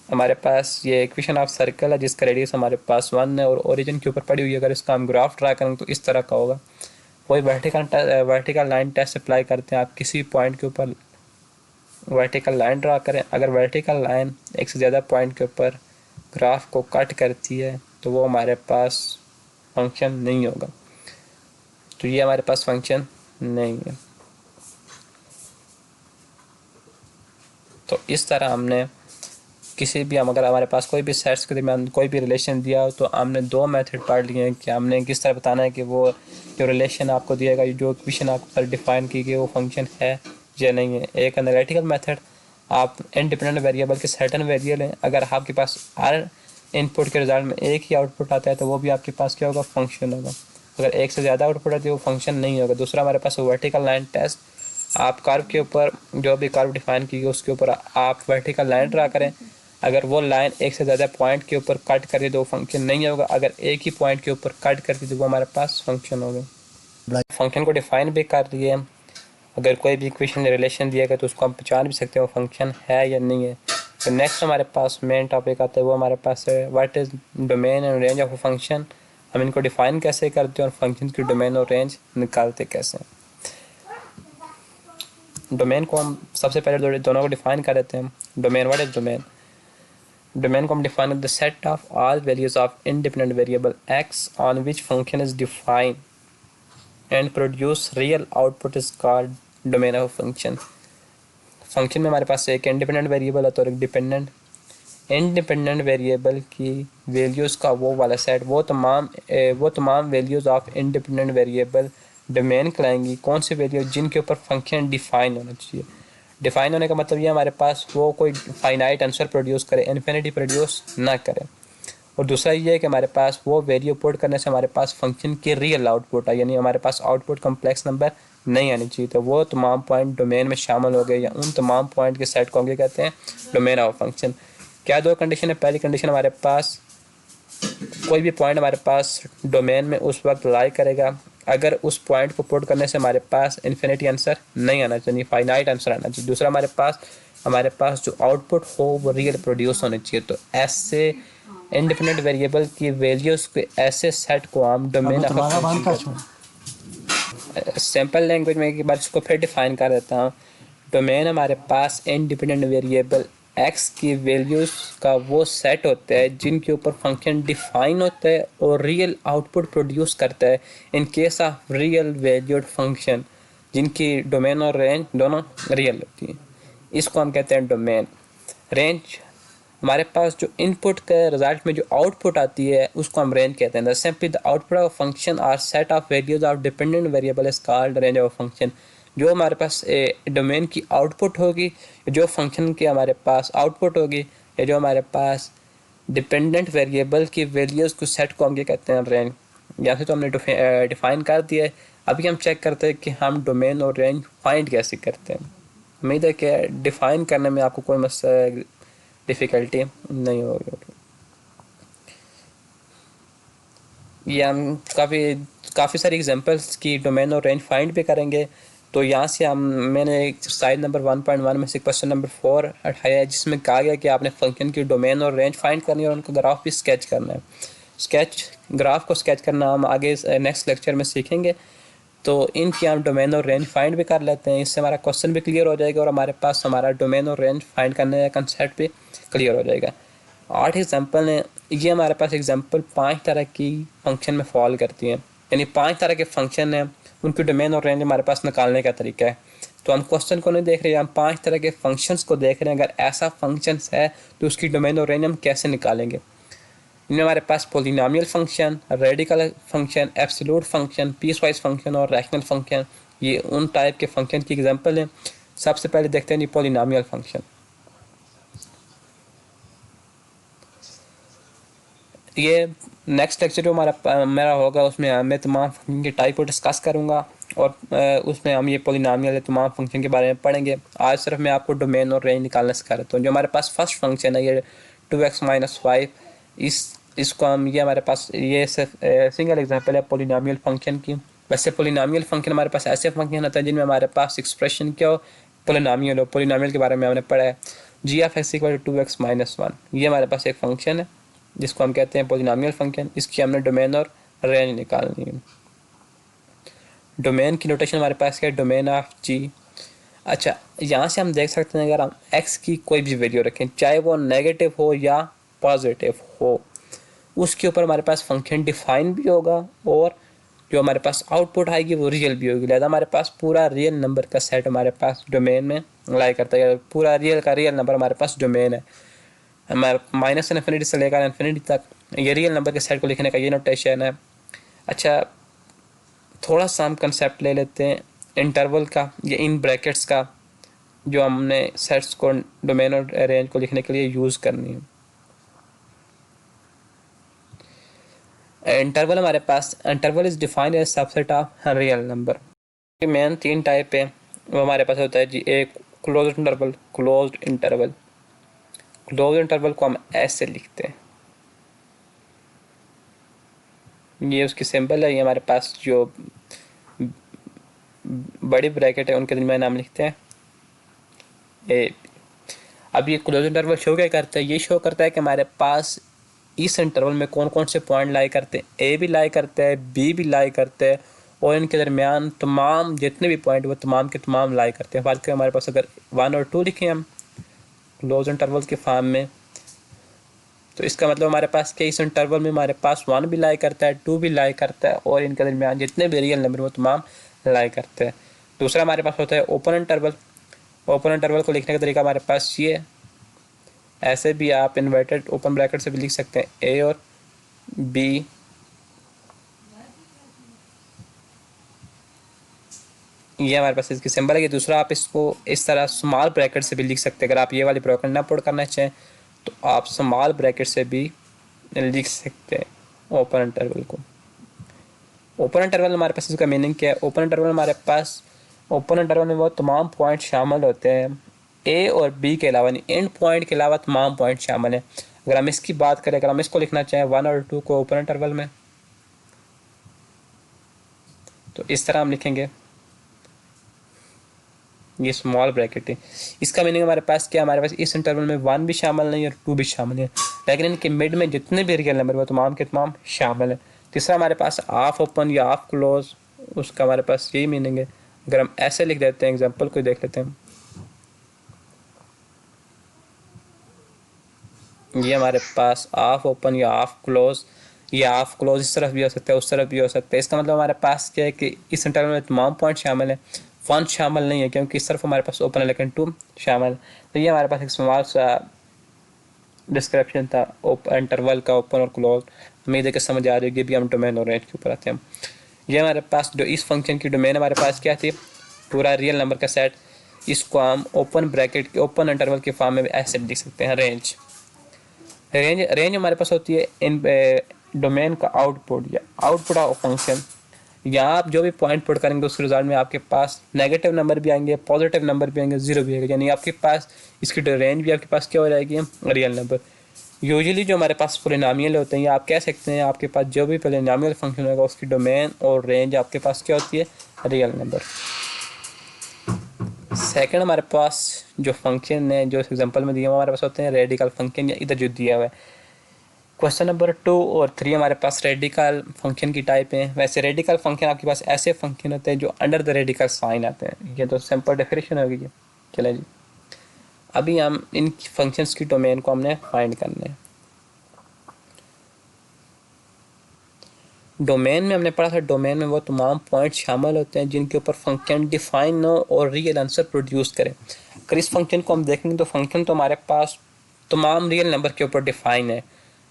Speaker 1: हमारे पास ये इक्वेशन ऑफ सर्कल है जिसका रेडियस हमारे पास 1 है और ओरिजिन के ऊपर पड़ी हुई है। अगर इसका हम ग्राफ ड्रा करेंगे तो इस तरह का होगा। कोई वर्टिकल लाइन टेस्ट अप्लाई करते हैं, आप किसी पॉइंट के ऊपर वर्टिकल लाइन ड्रा करें, अगर वर्टिकल लाइन एक से ज़्यादा पॉइंट के ऊपर ग्राफ को कट करती है तो वो हमारे पास फंक्शन नहीं होगा। तो ये हमारे पास फंक्शन नहीं है। तो इस तरह हमने किसी भी हम अगर हमारे पास कोई भी सेट्स के दरमियान कोई भी रिलेशन दिया हो तो हमने दो मेथड पढ़ लिए हैं कि हमने किस तरह बताना है कि वो जो रिलेशन आपको दिएगा, जो इक्वेशन आपको पर डिफाइन की गई वो फंक्शन है या नहीं है। एक एनालिटिकल मेथड, आप इंडिपेंडेंट वेरिएबल के सर्टेन वेरिएबल हैं, अगर आपके पास हर इनपुट के रिजल्ट में एक ही आउटपुट आता है तो वो भी आपके पास क्या होगा, फंक्शन होगा। अगर एक से ज़्यादा आउटपुट आती है वो फंक्शन नहीं होगा। दूसरा हमारे पास वर्टिकल लाइन टेस्ट, आप कर्व के ऊपर जो भी कर्व डिफाइन की गई उसके ऊपर आप वर्टिकल लाइन ड्रा करें, अगर वो लाइन एक से ज़्यादा पॉइंट के ऊपर कट करती तो वो फंक्शन नहीं होगा। अगर एक ही पॉइंट के ऊपर कट करती तो वो हमारे पास फंक्शन होगा। फंक्शन को डिफाइन भी कर दिए, अगर कोई भी इक्वेशन रिलेशन दिया गया तो उसको हम पहचान भी सकते हैं वो फंक्शन है या नहीं है। तो नेक्स्ट हमारे पास मेन टॉपिक आता है, वो हमारे पास है what is domain and range of a function. हम इनको डिफाइन कैसे करते हैं और फंक्शन की डोमेन और रेंज निकालते कैसे हैं। डोमेन को हम सबसे पहले दोनों को डिफाइन कर देते हैं। Domain, what is domain? Domain को हम define the set of all values of independent variable x on which function is define and produce real output is called domain of function. Function में हमारे पास एक independent variable है तो एक dependent. Independent variable की वैल्यूज़ का वो वाला सेट, वो तमाम values of independent variable domain कहलाएंगी। कौन सी वैल्यू, जिनके ऊपर फंक्शन डिफाइन होना चाहिए। डिफाइन होने का मतलब ये हमारे पास वो कोई फाइनाइट आंसर प्रोड्यूस करे, इन्फिनिटी प्रोड्यूस ना करे। और दूसरा ये है कि हमारे पास वो वैल्यू पुट करने से हमारे पास फंक्शन की रियल आउटपुट है, यानी हमारे पास आउटपुट कम्प्लेक्स नंबर नहीं आनी चाहिए। तो वो तमाम पॉइंट डोमेन में शामिल हो गए या उन तमाम पॉइंट के सेट को हम कहते हैं डोमेन ऑफ फंक्शन। क्या दो कंडीशन है? पहली कंडीशन हमारे पास कोई भी पॉइंट हमारे पास डोमेन में उस वक्त लाई करेगा अगर उस पॉइंट को पुट करने से हमारे पास इन्फिनिटी आंसर नहीं आना चाहिए, फाइनाइट आंसर आना चाहिए। दूसरा हमारे पास जो आउटपुट हो वो रियल प्रोड्यूस होने चाहिए। तो ऐसे इंडिपेंडेंट वेरिएबल की वैल्यूज़ के ऐसे सेट को हम डोमेन सिंपल लैंग्वेज में एक बार इसको फिर डिफाइन कर देता हूँ। डोमेन हमारे पास इंडिपेंडेंट वेरिएबल x की वैल्यूज़ का वो सेट होता है जिनके ऊपर फंक्शन डिफाइन होता है और रियल आउटपुट प्रोड्यूस करता है in case of real valued function, जिनकी डोमेन और रेंज दोनों रियल होती हैं। इसको हम कहते हैं डोमेन। रेंज हमारे पास जो इनपुट के रिजल्ट में जो आउटपुट आती है उसको हम रेंज कहते हैं। Simply the output of function are set of values of dependent variable is called range of function. जो हमारे पास डोमेन की आउटपुट होगी, जो फंक्शन की हमारे पास आउटपुट होगी, या जो हमारे पास डिपेंडेंट वेरिएबल की वैल्यूज़ को सेट को हम ये कहते हैं रेंज। यहाँ से तो हमने डिफाइन कर दिया है। अभी हम चेक करते हैं कि हम डोमेन और रेंज फाइंड कैसे करते हैं। उम्मीद है कि डिफाइन करने में आपको कोई डिफ़िकल्टी नहीं होगी। ये हम काफ़ी सारी एग्जांपल्स की डोमेन और रेंज फाइंड भी करेंगे। तो यहाँ से मैंने एक्सरसाइज नंबर 1.1 में से क्वेश्चन नंबर 4 उठाया है, जिसमें कहा गया कि आपने फंक्शन की डोमेन और रेंज फाइंड करनी है और उनका ग्राफ भी स्केच करना है। ग्राफ को स्केच करना हम आगे नेक्स्ट लेक्चर में सीखेंगे। तो इनकी हम डोमेन और रेंज फाइंड भी कर लेते हैं, इससे हमारा क्वेश्चन भी क्लियर हो जाएगा और हमारे पास हमारा डोमेन और रेंज फाइंड करने का कंसेप्ट भी क्लियर हो जाएगा। 8 एग्जाम्पल हैं, ये हमारे पास एग्जाम्पल 5 तरह की फंक्शन में फॉल करती हैं, यानी 5 तरह के फंक्शन हैं, उनकी डोमेन और रेंज हमारे पास निकालने का तरीका है। तो हम क्वेश्चन को नहीं देख रहे हैं, हम 5 तरह के फंक्शंस को देख रहे हैं। अगर ऐसा फंक्शन है तो उसकी डोमेन और रेंज हम कैसे निकालेंगे। इनमें हमारे पास polynomial function, radical function, absolute function, piecewise function और रैशनल फंक्शन, ये उन टाइप के फंक्शन की एग्जांपल हैं। सबसे पहले देखते हैं पोलिनोमियल फंक्शन। ये नेक्स्ट लेक्चर जो मेरा होगा उसमें मैं तमाम फंक्शन के टाइप को डिस्कस करूँगा और उसमें हम ये पोलिनोमियल तमाम फंक्शन के बारे में पढ़ेंगे। आज सिर्फ मैं आपको डोमेन और रेंज निकालना सिखा रहा हूँ। जो हमारे पास फर्स्ट फंक्शन है ये 2x - 5, इसको हम ये हमारे पास ये सिर्फ सिंगल एग्जांपल है पोलिनोमियल फंक्शन की। वैसे पोलिनोमियल फंक्शन हमारे पास ऐसे फंक्शन होता है जिनमें हमारे पास एक्सप्रेशन क्या हो, पोलिनोमियल हो। पोलिनोमियल के बारे में हमने पढ़ा है, g(x = 2x - 1), ये हमारे पास एक फंक्शन है जिसको हम कहते हैं पोलिनोमियल फंक्शन। इसकी हमने डोमेन और रेंज निकालनी है। डोमेन की नोटेशन हमारे पास क्या है, डोमेन ऑफ जी। अच्छा, यहाँ से हम देख सकते हैं अगर हम x की कोई भी वैल्यू रखें, चाहे वो नेगेटिव हो या पॉजिटिव हो, उसके ऊपर हमारे पास फंक्शन डिफाइन भी होगा और जो हमारे पास आउटपुट आएगी वो रियल भी होगी। लिहाजा हमारे पास पूरा रियल नंबर का सेट हमारे पास डोमेन में लाई करता है। पूरा रियल का रियल नंबर हमारे पास डोमेन है। हमारे -∞ से लेकर इन्फिनिटी तक ये रियल नंबर के सेट को लिखने का ये नोटेशन है। अच्छा, थोड़ा सा हम कंसेप्ट ले लेते हैं इंटरवल का, ये इन ब्रैकेट्स का, जो हमने सेट्स को डोमेन और रेंज को लिखने के लिए यूज़ करनी है। इंटरवल हमारे पास, interval is defined as subset of real number. Main 3 type है वो हमारे पास होता है जी। एक closed interval, closed interval. Closed interval को हम ऐसे लिखते हैं, ये उसकी सिंबल है। ये हमारे पास जो बड़ी ब्रैकेट है उनके दरमियान नाम लिखते हैं ए। अब ये क्लोज इंटरवल शो क्या करता है, ये शो करता है कि हमारे पास इस इंटरवल में कौन कौन से पॉइंट लाई करते हैं। ए भी लाई करता है, बी भी लाई करते हैं और इनके दरमियान तमाम जितने भी पॉइंट वो तमाम के तमाम लाई करते हैं। बल्कि हमारे पास अगर 1 और 2 लिखें हम क्लोज इंटरवल के फॉर्म में, तो इसका मतलब हमारे पास क्या, इस इंटरवल में हमारे पास 1 भी लाई करता है, 2 भी लाई करता है और इनके दरमियान जितने भी रियल नंबर वो तमाम लाई करते हैं। दूसरा हमारे पास होता है ओपन इंटरवल। ओपन इंटरवल को लिखने का तरीका हमारे पास ये, ऐसे भी आप इन्वर्टेड ओपन ब्रैकेट से भी लिख सकते हैं, ए और बी। ये हमारे पास इसकी सिंबल है। कि दूसरा आप इसको इस तरह स्मॉल ब्रैकेट से भी लिख सकते हैं। अगर आप ये वाली ब्रैकेट ना पुट करना चाहें तो आप स्मॉल ब्रैकेट से भी लिख सकते हैं ओपन इंटरवल को। ओपन इंटरवल हमारे पास इसका मीनिंग क्या है, ओपन इंटरवल हमारे पास, ओपन इंटरवल में वो तमाम पॉइंट शामिल होते हैं ए और बी के अलावा, नहीं एंड पॉइंट के अलावा तमाम पॉइंट शामिल हैं। अगर हम इसकी बात करें, अगर हम इसको लिखना चाहें 1 और 2 को ओपन इंटरवल में, तो इस तरह हम लिखेंगे, ये स्मॉल ब्रैकेट है। इसका मीनिंग हमारे पास क्या, हमारे पास इस इंटरवल में 1 भी शामिल नहीं और 2 भी शामिल है, लेकिन इनके मिड में जितने भी रियल नंबर वो तमाम के तमाम शामिल है। तीसरा हमारे पास ऑफ ओपन या ऑफ क्लोज, उसका हमारे पास यही मीनिंग है। अगर हम ऐसे लिख देते हैं, एग्जांपल को देख लेते हैं, ये हमारे पास ऑफ ओपन या ऑफ क्लोज, या ऑफ क्लोज इस तरफ भी हो सकता है उस तरफ भी हो सकता है। इसका मतलब हमारे पास क्या है कि इस इंटरवल में तमाम पॉइंट शामिल है, 1 शामिल नहीं है क्योंकि इस तरफ हमारे पास ओपन है लेकिन 2 शामिल। तो ये हमारे पास एक स्मॉल सा डिस्क्रिप्शन था इंटरवल का, ओपन और क्लोज। उम्मीद है कि समझ आ रही होगी। अभी हम डोमेन और रेंज के ऊपर आते हैं। ये हमारे पास जो इस फंक्शन की डोमेन हमारे पास क्या थी, पूरा रियल नंबर का सेट। इसको हम ओपन ब्रैकेट के ओपन इंटरवल के फॉर्म में भी ऐसे लिख सकते हैं, रेंज। रेंज हमारे पास होती है इन डोमेन का आउटपुट या आउटपुट ऑफ फंक्शन। यहाँ आप जो भी पॉइंट पुट करेंगे उसके रिजल्ट में आपके पास नेगेटिव नंबर भी आएंगे, पॉजिटिव नंबर भी आएंगे, जीरो भी आएगा, यानी आपके पास इसकी रेंज भी आपके पास क्या हो जाएगी, रियल नंबर। यूजुअली जो हमारे पास पोलिनोमियल होते हैं, या आप कह सकते हैं आपके पास जो भी पोलिनोमियल फंक्शन होगा उसकी डोमेन और रेंज आपके पास क्या होती है, रियल नंबर। सेकंड हमारे पास जो फंक्शन है जो इस एग्जांपल में दिया हुआ हमारे पास होते हैं रेडिकल फंक्शन, या इधर जो दिया हुआ है क्वेश्चन नंबर 2 और 3 हमारे पास रेडिकल फंक्शन की टाइप है। वैसे रेडिकल फंक्शन आपके पास ऐसे फंक्शन होते हैं जो अंडर द रेडिकल साइन आते हैं। ये तो सिंपल डेफिनेशन होगी ये। चले जी, अभी हम इन फंक्शंस की डोमेन को हमने फाइंड करना है। डोमेन में हमने पढ़ा था, डोमेन में वो तमाम पॉइंट शामिल होते हैं जिनके ऊपर फंक्शन डिफाइन हो और रियल आंसर प्रोड्यूस करे। अगर इस फंक्शन को हम देखेंगे तो फंक्शन तो हमारे पास तमाम रियल नंबर के ऊपर डिफाइन है,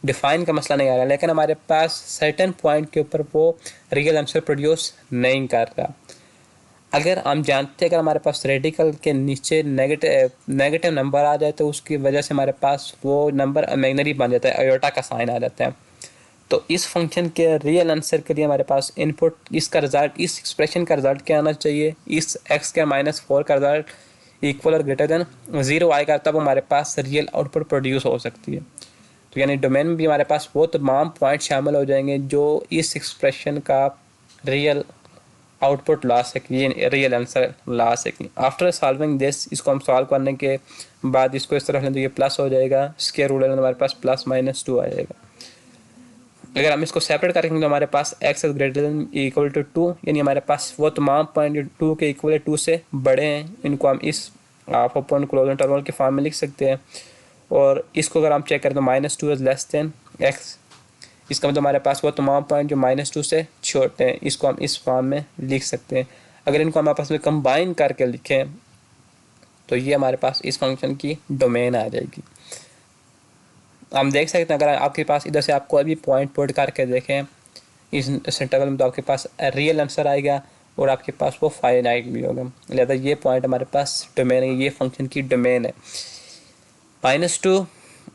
Speaker 1: डिफाइन का मसला नहीं आ रहा, लेकिन हमारे पास सर्टेन पॉइंट के ऊपर वो रियल आंसर प्रोड्यूस नहीं कर रहा। अगर हम जानते हैं अगर हमारे पास रेडिकल के नीचे नेगेटिव नंबर आ जाए तो उसकी वजह से हमारे पास वो नंबर इमेजिनरी बन जाता है, अयोटा का साइन आ जाता है। तो इस फंक्शन के रियल आंसर के लिए हमारे पास इनपुट इसका रिजल्ट, इस एक्सप्रेशन का रिजल्ट क्या आना चाहिए, इस x के -4 का रिजल्ट इक्वल और ग्रेटर देन 0 आएगा, तब हमारे पास रियल आउटपुट प्रोड्यूस हो सकती है। तो यानी डोमेन में भी हमारे पास वो तमाम पॉइंट शामिल हो जाएंगे जो इस एक्सप्रेशन का रियल आउटपुट ला सकें, रियल आंसर ला सकें। आफ्टर सॉल्विंग दिस, इसको हम सॉल्व करने के बाद इसको इस तरह लें तो ये प्लस हो जाएगा, स्क्वायर रूट लें हमारे पास +-2 आ जाएगा। अगर हम इसको सेपरेट करेंगे तो हमारे पास x greater than equal to 2, यानी हमारे पास वो तमाम पॉइंट 2 के इक्वल 2 से बड़े हैं, इनको हम इस हाफ ओपन क्लोज इंटरवल के फॉर्म में लिख सकते हैं। और इसको अगर हम चेक करें तो -2 इज लेस देन x, इसका मतलब हमारे पास वो तमाम पॉइंट जो -2 से छोटे हैं, इसको हम इस फॉर्म में लिख सकते हैं। अगर इनको हम आपस में कंबाइन करके लिखें तो ये हमारे पास इस फंक्शन की डोमेन आ जाएगी। हम देख सकते हैं अगर आपके पास इधर से आप कोई भी पॉइंट पुट करके देखें इस इंटरवल में तो आपके पास रियल आंसर आएगा और आपके पास वो फाइनाइट भी होगा। लिहाजा ये पॉइंट हमारे पास डोमेन है, ये फंक्शन की डोमेन है। -2,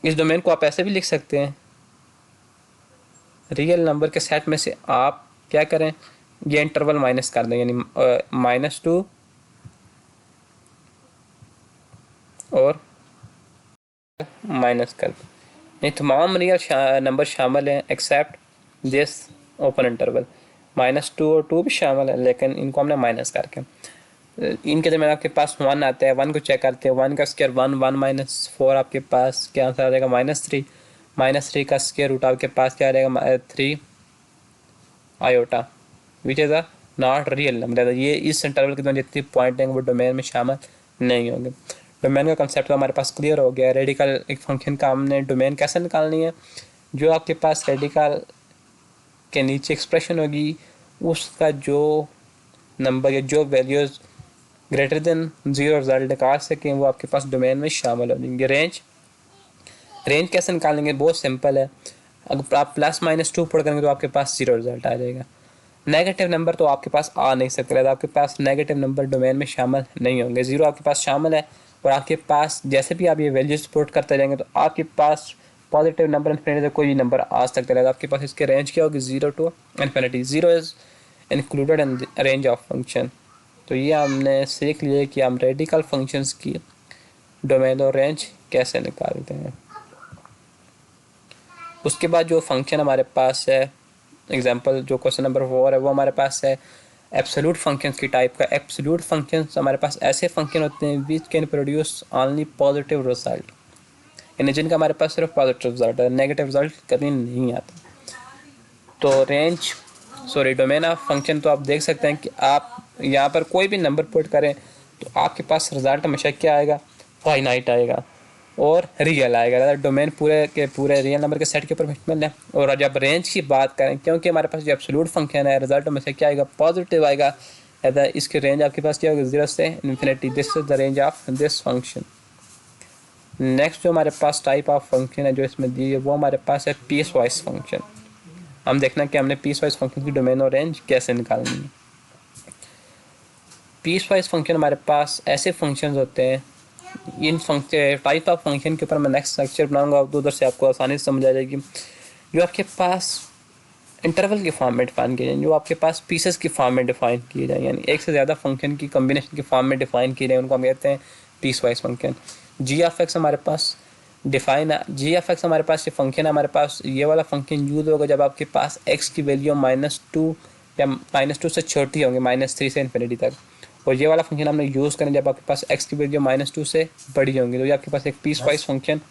Speaker 1: इस डोमेन को आप ऐसे भी लिख सकते हैं, रियल नंबर के सेट में से आप क्या करें, ये इंटरवल माइनस कर दें, यानी -2 और माइनस कर दें। नहीं, तमाम रियल नंबर शामिल हैं एक्सेप्ट दिस ओपन इंटरवल। -2 और 2 भी शामिल है, लेकिन इनको हमने माइनस करके इनके दरमियान आपके पास 1 आता है। 1 को चेक करते हैं, 1 का स्क्वायर 1, 1 - 4 आपके पास क्या आंसर आ जाएगा -3। -3 का स्क्वायर रूट आपके पास क्या आ जाएगा 3 iota, which is a not real number. ये इस इंटरवल के दौरान जितने पॉइंट हैं वो डोमेन में शामिल नहीं होंगे। डोमेन का कंसेप्ट तो हमारे पास क्लियर हो गया। रेडिकल एक फंक्शन का हमने डोमेन कैसे निकालनी है, जो आपके पास रेडिकल के नीचे एक्सप्रेशन होगी उसका जो नंबर या जो वैल्यूज़ ग्रेटर देन 0 रिजल्ट निकाल सकें वो आपके पास डोमेन में शामिल हो जाएंगे। रेंज कैसे निकालेंगे, बहुत सिंपल है। अगर आप +-2 पुट करेंगे तो आपके पास 0 रिजल्ट आ जाएगा। नेगेटिव नंबर तो आपके पास आ नहीं सकता, आपके पास नेगेटिव नंबर डोमेन में शामिल नहीं होंगे। 0 आपके पास शामिल है और आपके पास जैसे भी आप ये वैल्यूज पुट करते जाएंगे तो आपके पास पॉजिटिव नंबर इन्फिनिटी से कोई भी नंबर आ सकता है। आपके पास इसके रेंज क्या होगी 0 to infinity. 0 is included in range of function. तो ये हमने सीख लिया कि हम रेडिकल फंक्शंस की डोमेन और रेंज कैसे निकालते हैं। उसके बाद जो फंक्शन हमारे पास है, एग्जांपल जो क्वेश्चन नंबर 4 है वो हमारे पास है एब्सोल्यूट फंक्शंस की टाइप का। एब्सोल्यूट फंक्शंस हमारे पास ऐसे फंक्शन होते हैं which can produce only positive result, यानी जिनका हमारे पास सिर्फ पॉजिटिव रिजल्ट है, नेगेटिव रिजल्ट कभी नहीं आता। तो डोमेन ऑफ फंक्शन तो आप देख सकते हैं कि आप यहाँ पर कोई भी नंबर पुट करें तो आपके पास रिजल्ट हमेशा क्या आएगा, फाइनाइट आएगा और रियल आएगा। डोमेन पूरे के पूरे रियल नंबर के सेट के ऊपर मुश्तमिल है। और जब रेंज की बात करें, क्योंकि हमारे पास जो एब्सोल्यूट फंक्शन है रिजल्ट हमेशा क्या आएगा, पॉजिटिव आएगा। इसकी रेंज आपके पास क्या होगी 0 से infinity. This is the range of this function. Next जो हमारे पास टाइप ऑफ फंक्शन है जो इसमें दी है वो हमारे पास है पीस वाइज फंक्शन। हम देखना कि हमने पीस वाइज फंक्शन की डोमेन और रेंज कैसे निकालनी है। पीस वाइज फंक्शन हमारे पास ऐसे फंक्शंस होते हैं, इन टाइप ऑफ फंक्शन के ऊपर मैं नेक्स्ट लेक्चर बनाऊंगा तो उधर से आपको आसानी से समझ आ जाएगी। जो आपके पास इंटरवल के फॉर्म में डिफाइन किए जाए, जो आपके पास पीसेस की फॉर्म में डिफाइन किए जाए, यानी एक से ज़्यादा फंक्शन की कम्बिनेशन के फॉर्म में डिफाइन किए जाए, उनको हम कहते हैं पीस वाइज फंक्शन। g(x) हमारे पास डिफाइन है। g(x) हमारे पास ये फंक्शन है, हमारे पास ये वाला फंक्शन यूज़ होगा जब आपके पास x की वैल्यू -2 या -2 से छोटी होंगी, -3 से इन्फिनिटी तक। और ये वाला फंक्शन हमने यूज़ करें जब आपके पास x की वैल्यू -2 से बड़ी होंगी, तो ये आपके पास एक पीस वाइज फंक्शन,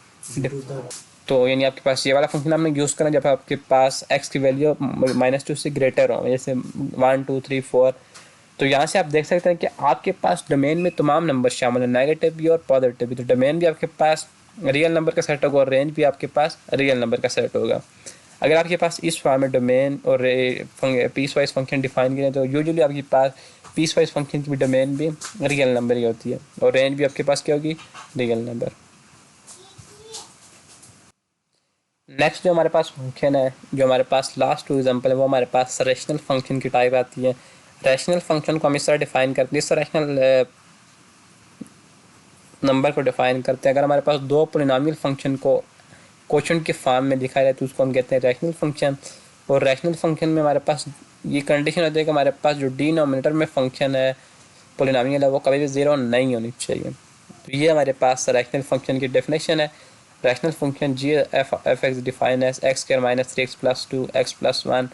Speaker 1: तो यानी आपके पास ये वाला फंक्शन हमने यूज़ करें जब आपके पास x की वैल्यू -2 से ग्रेटर हो, जैसे 1 2 3 4। तो यहाँ से आप देख सकते हैं कि आपके पास डोमेन में तमाम नंबर शामिल हैं, नेगेटिव भी और पॉजिटिव भी। तो डोमेन भी आपके पास रियल नंबर का सेट होगा और रेंज भी आपके पास रियल नंबर का सेट होगा। अगर आपके पास इस फॉर्म में डोमेन और पीस वाइज फंक्शन डिफाइन करें तो यूजुअली आपके पास पीस वाइज फंक्शन की भी डोमेन भी रियल नंबर ही होती है और रेंज भी आपके पास क्या होगी, रियल नंबर। नेक्स्ट जो हमारे पास फंक्शन है, जो हमारे पास लास्ट टू एग्जांपल है, वो हमारे पास रैशनल फंक्शन की टाइप आती है। रैशनल फंक्शन को हम इस तरह डिफाइन करते हैं, इस रैशनल नंबर को डिफाइन करते हैं। अगर हमारे पास दो पोलिनोमियल फंक्शन को क्वोशंट के फॉर्म में दिखाया जाए तो उसको हम कहते हैं रैशनल फंक्शन। और रैशनल फंक्शन में हमारे पास ये कंडीशन होती है कि हमारे पास जो डिनोमिनेटर में फंक्शन है पोलिनोमियल है वो कभी भी ज़ीरो नहीं होनी चाहिए। तो ये हमारे पास रैशनल फंक्शन की डेफिनेशन है। Rational function g f x define as x square minus 3x plus 2 x plus 1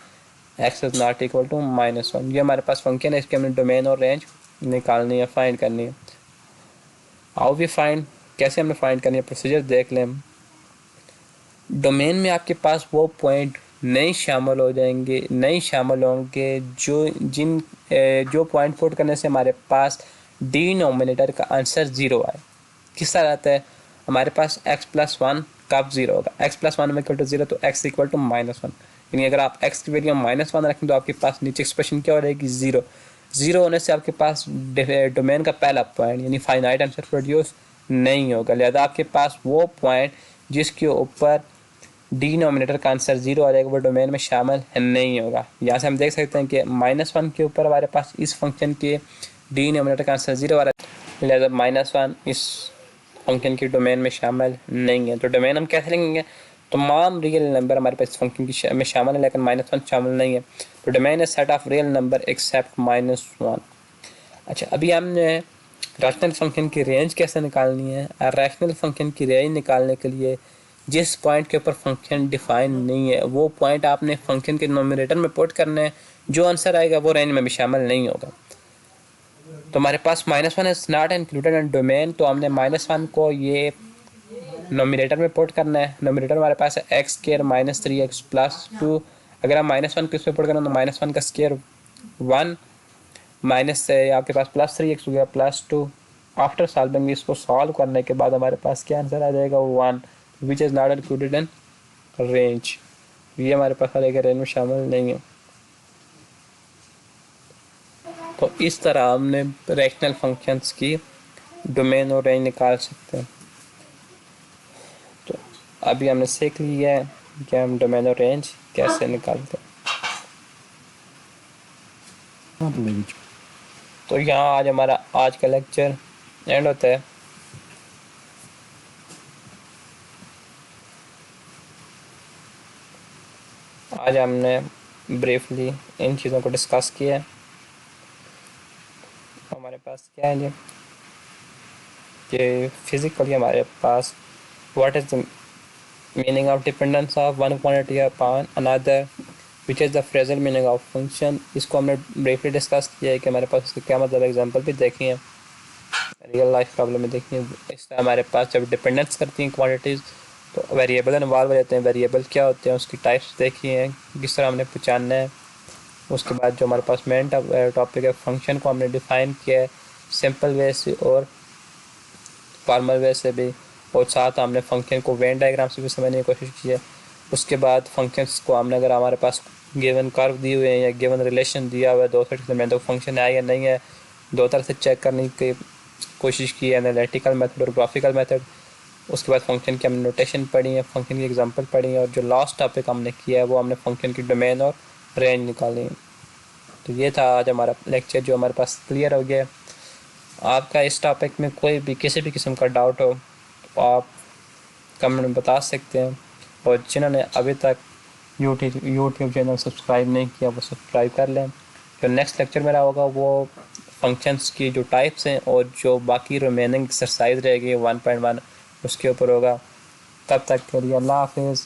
Speaker 1: x is not equal to -1। ये हमारे पास फंक्शन है, इसके हमने डोमेन और रेंज निकालनी है, फाइंड करनी है। हाउ वी फाइंड, कैसे हमने फाइंड करनी है, प्रोसीजर देख लें। डोमेन में आपके पास वो पॉइंट नहीं शामिल हो जाएंगे, नहीं शामिल होंगे जो पॉइंट पुट करने से हमारे पास डिनोमिनेटर का आंसर ज़ीरो आए। किस तरह आता है, हमारे पास x प्लस 1 कब ज़ीरो होगा, x plus 1 equal to zero, तो x इक्वल टू -1। यानी अगर आप x की वैल्यू -1 रखें तो आपके पास नीचे एक्सप्रेशन क्या हो जाएगी, ज़ीरो। ज़ीरो होने से आपके पास डोमेन का पहला पॉइंट यानी फाइनाइट आंसर प्रोड्यूस नहीं होगा। लिहाजा आपके पास वो पॉइंट जिसके ऊपर डिनोमिनेटर का आंसर ज़ीरो आ जाएगा वो डोमेन में शामिल नहीं होगा। यहाँ से हम देख सकते हैं कि -1 के ऊपर हमारे पास इस फंक्शन के डिनोमिनेटर का आंसर ज़ीरो आ रहा है, लिहाजा -1 इस फंक्शन की डोमेन में शामिल नहीं है। तो डोमेन हम कैसे लेंगे, तमाम रियल नंबर हमारे पास फंक्शन की में शामिल है लेकिन -1 शामिल नहीं है। तो डोमेन है set of real number except -1। अच्छा, अभी हमने रैशनल फंक्शन की रेंज कैसे निकालनी है। रैशनल फंक्शन की रेंज निकालने के लिए जिस पॉइंट के ऊपर फंक्शन डिफाइन नहीं है वो पॉइंट आपने फंक्शन के नोमिनेटर में पुट करना है, जो आंसर आएगा वो रेंज में भी शामिल नहीं होगा। तो हमारे पास -1 is not included in domain, तो हमने -1 को ये नोमिनेटर में पुट करना है। नोमिनेटर हमारे पास है एक्स स्क्वायर -3x प्लस 2। अगर हम -1 को इसमें पुट करें तो -1 का स्क्वायर 1 माइनस से आपके पास +3x हो गया +2। आफ्टर सॉल्विंग इसको सॉल्व करने के बाद हमारे पास क्या आंसर आ जाएगा, 1 which is not included in range. ये हमारे पास आएगा रेंज में शामिल नहीं है। तो इस तरह हमने रैशनल फंक्शंस की डोमेन और रेंज निकाल सकते हैं। तो अभी हमने सीख लिया है कि हम डोमेन और रेंज कैसे निकालते हैं। तो यहाँ आज हमारा आज का लेक्चर एंड होता है। आज हमने ब्रीफली इन चीज़ों को डिस्कस किया है। हमारे पास क्या है कि फिज़िकली हमारे पास what is the meaning of dependence of one quantity upon another which is the phrasal meaning of function. इसको हमने ब्रीफली डिस्कस किया है कि हमारे पास इसके क्या मतलब एग्जांपल भी देखी हैं, रियल लाइफ प्रॉब्लम में देखी है। इस तरह हमारे पास जब डिपेंडेंस करती हैं क्वांटिटीज़ तो वेरिएबल इन्वॉल्व हो जाते हैं। वेरिएबल क्या होते हैं, उसकी टाइप्स देखी हैं, किस तरह हमने पहचानना है। उसके बाद जो हमारे पास मेन टॉपिक है, फंक्शन को हमने डिफ़ाइन किया है सिंपल वे से और फॉर्मल वे से भी, और साथ हमने फंक्शन को वेन डायग्राम से भी समझने की कोशिश की है। उसके बाद फंक्शंस को हमने अगर हमारे पास गिवन कर्व दिए हुए हैं या गिवन रिलेशन दिया हुआ है दो तरह से, मैं तो फंक्शन है या नहीं है, दो तरह से चेक करने की कोशिश की है, एनालिटिकल मेथड और ग्राफिकल मेथड। उसके बाद फंक्शन की हमने नोटेशन पढ़ी है, फंक्शन की एग्जांपल पढ़ी है, और जो लास्ट टॉपिक हमने किया है वो हमने फंक्शन की डोमेन और रेंज निकाली है। तो ये था आज हमारा लेक्चर जो हमारे पास क्लियर हो गया। आपका इस टॉपिक में कोई भी किसी भी किस्म का डाउट हो तो आप कमेंट में बता सकते हैं, और जिन्होंने अभी तक यूट्यूब चैनल सब्सक्राइब नहीं किया वो सब्सक्राइब कर लें। जो नेक्स्ट लेक्चर मेरा होगा वो फंक्शंस की जो टाइप्स हैं और जो बाकी रिमेनिंग एक्सरसाइज रहेगी 1.1 उसके ऊपर होगा। तब तक के लिए अल्लाह हाफिज़।